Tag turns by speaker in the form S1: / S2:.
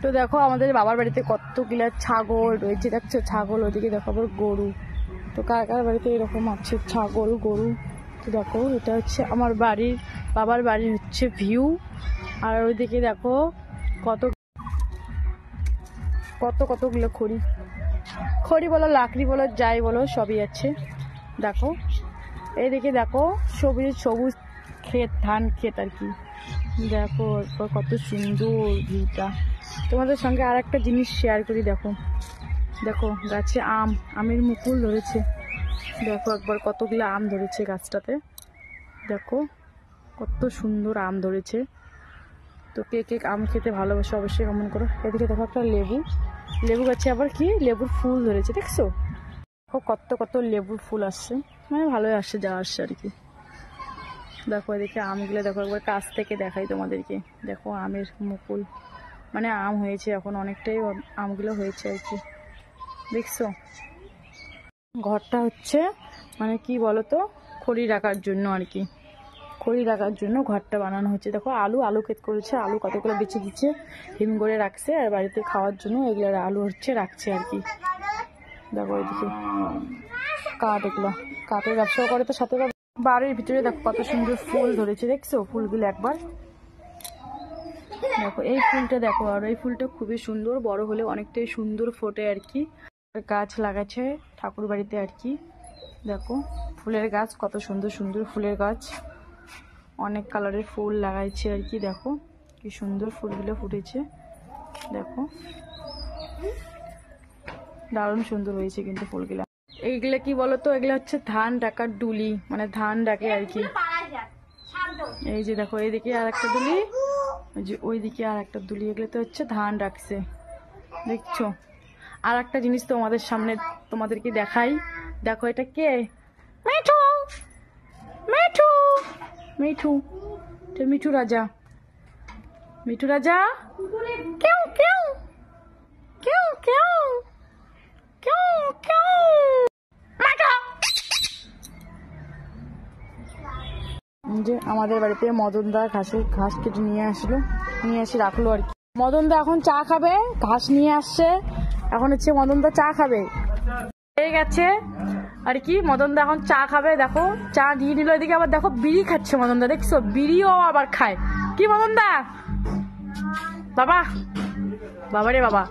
S1: তো দেখো আমাদের বাবার বাড়িতে কতগুলা ছাগল রয়েছে, দেখছো ছাগল, ওদিকে দেখো আবার গরু। তো কার কার বাড়িতে এরকম আছে ছাগল গরু। তো দেখো এটা হচ্ছে আমার বাড়ির, বাবার বাড়ির হচ্ছে ভিউ। আর ওইদিকে দেখো কত কত কতগুলো খড়ি, খড়ি বলো লাকড়ি বলো যাই বলো সবই আছে। দেখো এইদিকে দেখো সবুজ সবুজ ক্ষেত, ধান ক্ষেত আর কি। দেখো এরপর কত সুন্দর ভিউটা। তোমাদের সঙ্গে আর একটা জিনিস শেয়ার করি। দেখো দেখো গাছে আমের মুকুল ধরেছে। দেখো একবার কতগুলো আম ধরেছে গাছটাতে। দেখো কত সুন্দর আম ধরেছে। তো কে কে আম খেতে ভালোবাসে অবশ্যই কমেন্ট করো। এদিকে দেখো একটা লেবু, লেবু গাছে আবার কি লেবুর ফুল ধরেছে, দেখছো? দেখো কত কত লেবুর ফুল আসছে, মানে ভালোই আসছে যা আসছে আর কি। দেখো এদিকে আমগুলো দেখো একবার কাছ থেকে দেখাই তোমাদেরকে। দেখো আমের মুকুল, মানে আম হয়েছে এখন অনেকটাই আমগুলো হয়েছে আর কি, দেখছো? ঘরটা হচ্ছে মানে কি বলতো খড়ি রাখার জন্য আর কি, খড়ি রাখার জন্য ঘরটা বানানো হচ্ছে। দেখো আলু ক্ষেত করেছে, আলু কতগুলো বেছে দিচ্ছে, হিম করে রাখছে, আর বাড়িতে খাওয়ার জন্য এগুলো আলু হচ্ছে রাখছে আর কি। দেখো এদিকে কাঠ, এগুলো কাঠের ব্যবসাও করে। তো সাথে বাড়ির ভিতরে দেখো কত সুন্দর ফুল ধরেছে, দেখছো ফুলগুলো একবার দেখো। এই ফুলটা দেখো, আর এই ফুলটা খুবই সুন্দর, বড় হলে অনেকটাই সুন্দর ফোটে আর কি। গাছ লাগাচ্ছে ঠাকুর বাড়িতে আর কি। দেখো ফুলের গাছ, কত সুন্দর সুন্দর ফুলের গাছ, অনেক কালারের ফুল লাগাইছে আর কি। দেখো কি সুন্দর ফুলগুলো ফুটেছে, দেখো দারুণ সুন্দর হয়েছে কিন্তু ফুলগুলা। এইগুলা কি বলতো, এগুলা হচ্ছে ধান ডাকার ডুলি, মানে ধান ডাকে আর কি। এই যে দেখো এইদিকে আর একটা দুলি, ওই যে ওইদিকে আর একটা দুলি, এগুলো তো হচ্ছে ধান রাখছে, দেখছো? আর একটা জিনিস তোমাদের সামনে তোমাদেরকে দেখাই। দেখো এটা কে? মিঠু, মিঠু, মিঠু, এটা মিঠু রাজা, মিঠু রাজা। কেউ কেউ কেউ কেউ কেউ কেউ। যে আমাদের বাড়িতে মদনদা ঘাস কেটে নিয়ে আসলো, নিয়ে এসে রাখলো আর কি। মদনদা এখন চা খাবে, ঘাস নিয়ে আসছে, এখন হচ্ছে মদনদা চা খাবে, হয়ে গেছে আর কি। মদনদা এখন চা খাবে, দেখো চা দিয়ে নিল। এদিকে আবার দেখো বিড়ি খাচ্ছে মদনদা, দেখছো বিড়িও আবার খায় কি মদনদা? বাবা, বাবা রে বাবা।